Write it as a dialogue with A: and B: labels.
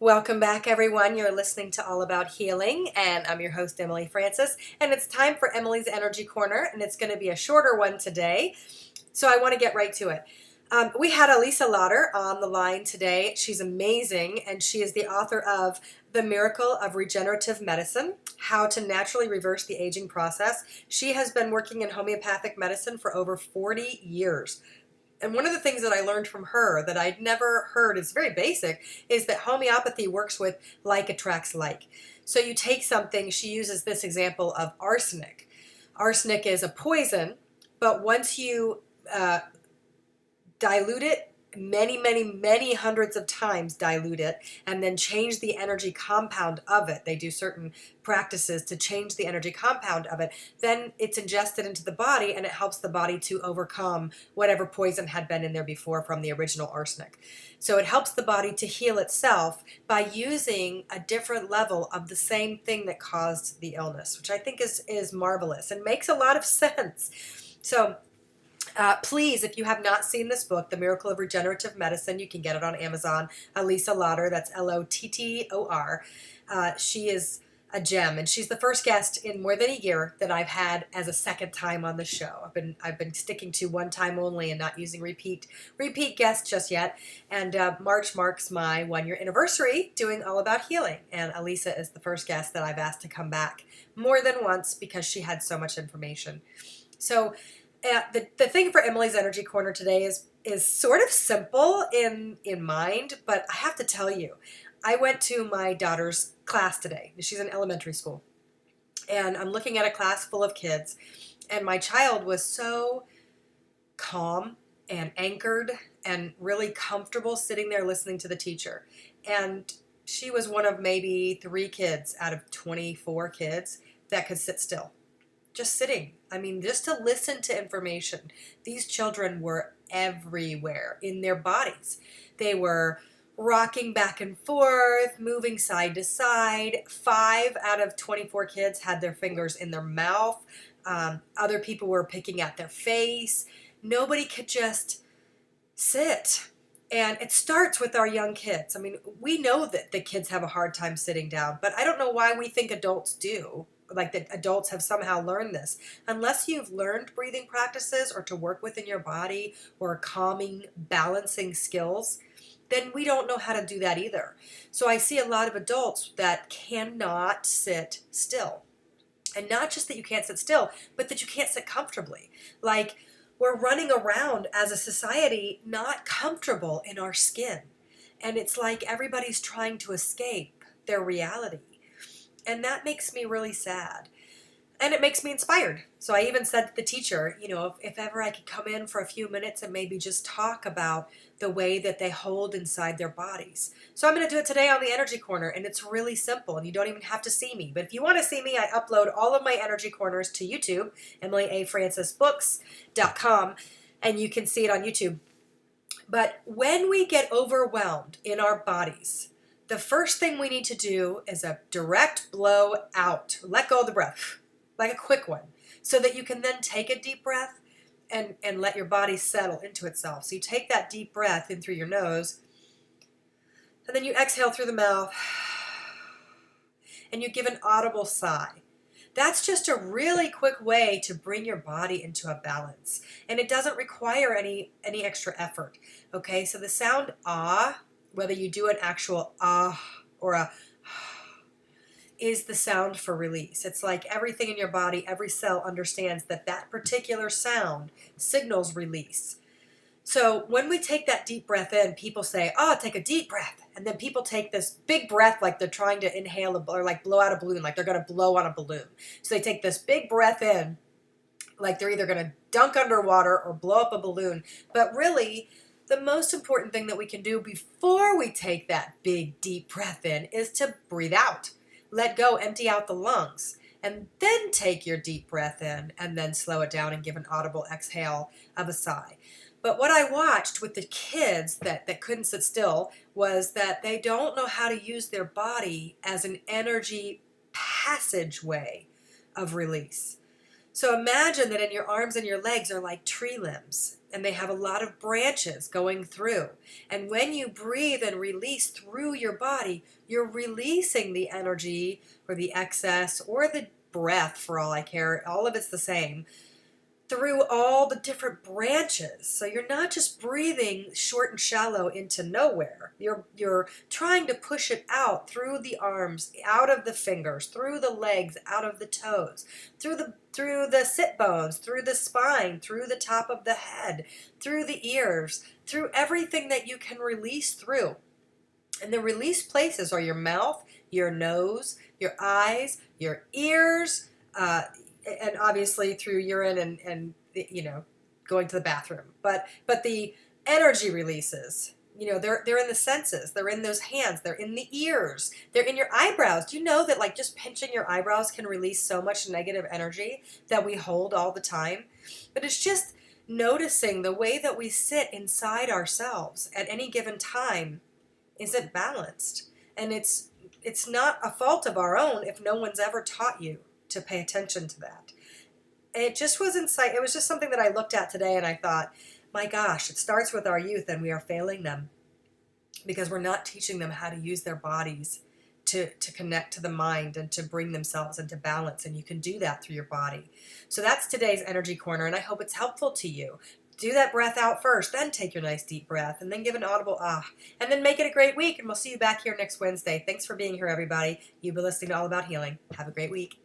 A: Welcome back, everyone. You're listening to All About Healing, and I'm your host, Emily Francis. And it's time for Emily's Energy Corner, and it's going to be a shorter one today. So I want to get right to it. We had Elisa Lottor on the line today. She's amazing, and she is the author of The Miracle of Regenerative Medicine, How to Naturally Reverse the Aging Process. She has been working in homeopathic medicine for over 40 years. And one of the things that I learned from her that I'd never heard, is very basic, is that homeopathy works with like attracts like. So you take something, she uses this example of arsenic. Arsenic is a poison, but once you dilute it, many hundreds of times dilute it, and then change the energy compound of it. They do certain practices to change the energy compound of it. Then it's ingested into the body, and it helps the body to overcome whatever poison had been in there before from the original arsenic. So it helps the body to heal itself by using a different level of the same thing that caused the illness, which I think is marvelous and makes a lot of sense. So please, if you have not seen this book, The Miracle of Regenerative Medicine, you can get it on Amazon. Elisa Lottor, that's Lottor. She is a gem, and she's the first guest in more than a year that I've had as a second time on the show. I've been sticking to one time only and not using repeat guests just yet. And March marks my 1-year anniversary doing All About Healing, and Elisa is the first guest that I've asked to come back more than once because she had so much information. So the thing for Emily's Energy Corner today is sort of simple in mind, but I have to tell you, I went to my daughter's class today. She's in elementary school, and I'm looking at a class full of kids, and my child was so calm and anchored and really comfortable sitting there listening to the teacher. And she was one of maybe 3 kids out of 24 kids that could sit still. Just sitting. I mean, just to listen to information. These children were everywhere in their bodies. They were rocking back and forth, moving side to side. 5 out of 24 kids had their fingers in their mouth. Other people were picking at their face. Nobody could just sit. And it starts with our young kids. I mean, we know that the kids have a hard time sitting down, but I don't know why we think adults do. Like that adults have somehow learned this. Unless you've learned breathing practices or to work within your body or calming, balancing skills, then we don't know how to do that either. So I see a lot of adults that cannot sit still. And not just that you can't sit still, but that you can't sit comfortably. Like, we're running around as a society not comfortable in our skin. And it's like everybody's trying to escape their reality. And that makes me really sad. And it makes me inspired. So I even said to the teacher, if ever I could come in for a few minutes and maybe just talk about the way that they hold inside their bodies. So I'm going to do it today on the Energy Corner, and it's really simple, and you don't even have to see me. But if you want to see me, I upload all of my Energy Corners to YouTube, EmilyAFrancisBooks.com, and you can see it on YouTube. But when we get overwhelmed in our bodies, the first thing we need to do is a direct blow out. Let go of the breath, like a quick one, so that you can then take a deep breath and let your body settle into itself. So you take that deep breath in through your nose, and then you exhale through the mouth, and you give an audible sigh. That's just a really quick way to bring your body into a balance, and it doesn't require any extra effort. Okay, so the sound ah, whether you do an actual ah or a is the sound for release. It's like everything in your body, every cell understands that particular sound signals release. So when we take that deep breath in, people say, take a deep breath. And then people take this big breath like they're trying to inhale or like blow out a balloon, like they're going to blow on a balloon. So they take this big breath in, like they're either going to dunk underwater or blow up a balloon. But really, the most important thing that we can do before we take that big, deep breath in is to breathe out. Let go, empty out the lungs, and then take your deep breath in, and then slow it down and give an audible exhale of a sigh. But what I watched with the kids that couldn't sit still was that they don't know how to use their body as an energy passageway of release. So imagine that in your arms and your legs are like tree limbs, and they have a lot of branches going through. And when you breathe and release through your body, you're releasing the energy or the excess or the breath, for all I care. All of it's the same, through all the different branches. So you're not just breathing short and shallow into nowhere. You're trying to push it out through the arms, out of the fingers, through the legs, out of the toes, through the sit bones, through the spine, through the top of the head, through the ears, through everything that you can release through. And the release places are your mouth, your nose, your eyes, your ears, and obviously through urine and going to the bathroom. But the energy releases, they're in the senses, they're in those hands, they're in the ears, they're in your eyebrows. Do you know that like just pinching your eyebrows can release so much negative energy that we hold all the time? But it's just noticing the way that we sit inside ourselves at any given time isn't balanced. And it's not a fault of our own if no one's ever taught you to pay attention to that. It just was insight. It was just something that I looked at today and I thought, my gosh, it starts with our youth and we are failing them because we're not teaching them how to use their bodies to connect to the mind and to bring themselves into balance. And you can do that through your body. So that's today's Energy Corner, and I hope it's helpful to you. Do that breath out first, then take your nice deep breath, and then give an audible ah, and then make it a great week. And we'll see you back here next Wednesday. Thanks for being here, everybody. You've been listening to All About Healing. Have a great week.